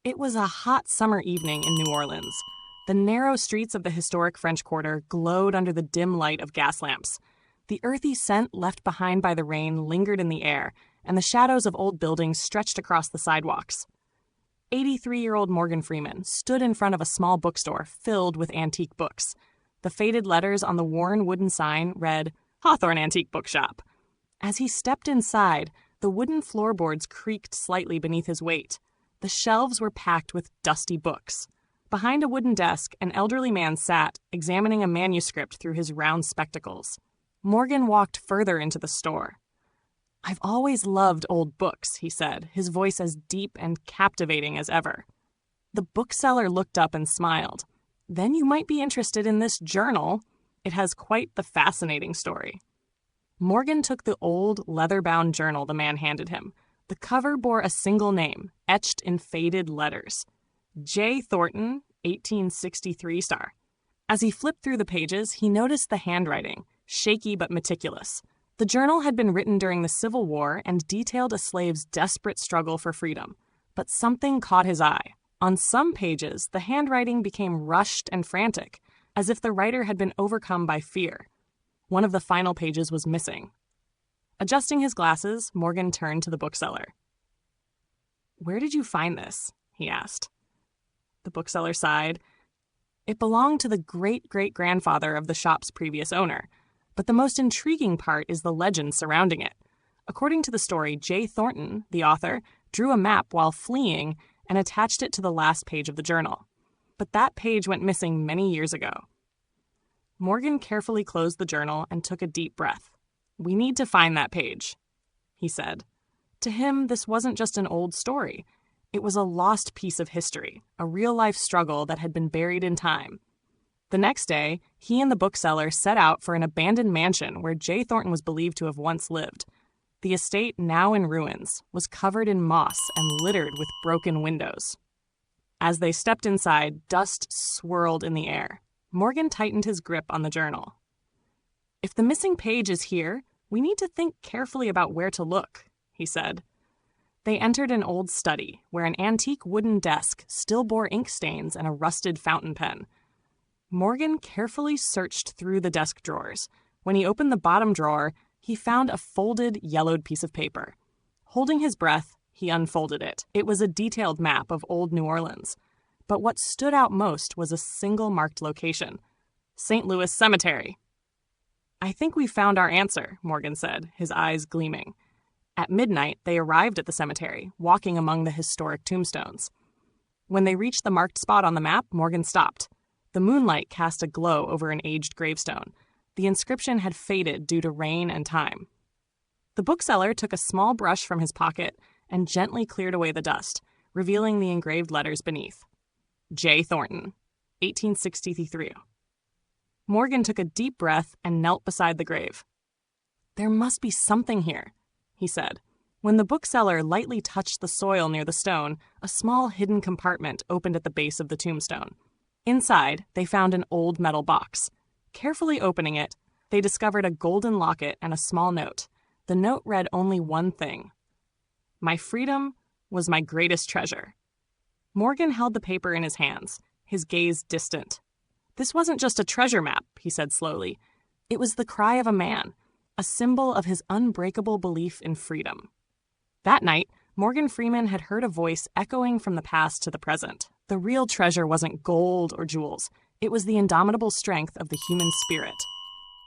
It was a hot summer evening in New Orleans. The narrow streets of the historic French Quarter glowed under the dim light of gas lamps. The earthy scent left behind by the rain lingered in the air, and the shadows of old buildings stretched across the sidewalks. 83-year-old Morgan Freeman stood in front of a small bookstore filled with antique books. The faded letters on the worn wooden sign read, "Hawthorne Antique Bookshop." As he stepped inside, the wooden floorboards creaked slightly beneath his weight. The shelves were packed with dusty books. Behind a wooden desk, an elderly man sat, examining a manuscript through his round spectacles. Morgan walked further into the store. "I've always loved old books," he said, his voice as deep and captivating as ever. The bookseller looked up and smiled. "Then you might be interested in this journal. It has quite the fascinating story." Morgan took the old, leather-bound journal the man handed him. The cover bore a single name, etched in faded letters. J. Thornton, 1863 star. As he flipped through the pages, he noticed the handwriting, shaky but meticulous. The journal had been written during the Civil War and detailed a slave's desperate struggle for freedom. But something caught his eye. On some pages, the handwriting became rushed and frantic, as if the writer had been overcome by fear. One of the final pages was missing. Adjusting his glasses, Morgan turned to the bookseller. "Where did you find this?" he asked. The bookseller sighed. It belonged to the great-great-grandfather of the shop's previous owner, but the most intriguing part is the legend surrounding it. According to the story, J. Thornton, the author, drew a map while fleeing and attached it to the last page of the journal. But that page went missing many years ago. Morgan carefully closed the journal and took a deep breath. "We need to find that page," he said. To him, this wasn't just an old story. It was a lost piece of history, a real-life struggle that had been buried in time. The next day, he and the bookseller set out for an abandoned mansion where J. Thornton was believed to have once lived. The estate, now in ruins, was covered in moss and littered with broken windows. As they stepped inside, dust swirled in the air. Morgan tightened his grip on the journal. "If the missing page is here, we need to think carefully about where to look," he said. They entered an old study, where an antique wooden desk still bore ink stains and a rusted fountain pen. Morgan carefully searched through the desk drawers. When he opened the bottom drawer, he found a folded, yellowed piece of paper. Holding his breath, he unfolded it. It was a detailed map of old New Orleans. But what stood out most was a single marked location: St. Louis Cemetery. "I think we found our answer," Morgan said, his eyes gleaming. At midnight, they arrived at the cemetery, walking among the historic tombstones. When they reached the marked spot on the map, Morgan stopped. The moonlight cast a glow over an aged gravestone. The inscription had faded due to rain and time. The bookseller took a small brush from his pocket and gently cleared away the dust, revealing the engraved letters beneath. J. Thornton, 1863. Morgan took a deep breath and knelt beside the grave. "There must be something here," he said. When the bookseller lightly touched the soil near the stone, a small hidden compartment opened at the base of the tombstone. Inside, they found an old metal box. Carefully opening it, they discovered a golden locket and a small note. The note read only one thing: "My freedom was my greatest treasure." Morgan held the paper in his hands, his gaze distant. "This wasn't just a treasure map," he said slowly. "It was the cry of a man, a symbol of his unbreakable belief in freedom." That night, Morgan Freeman had heard a voice echoing from the past to the present. The real treasure wasn't gold or jewels. It was the indomitable strength of the human spirit.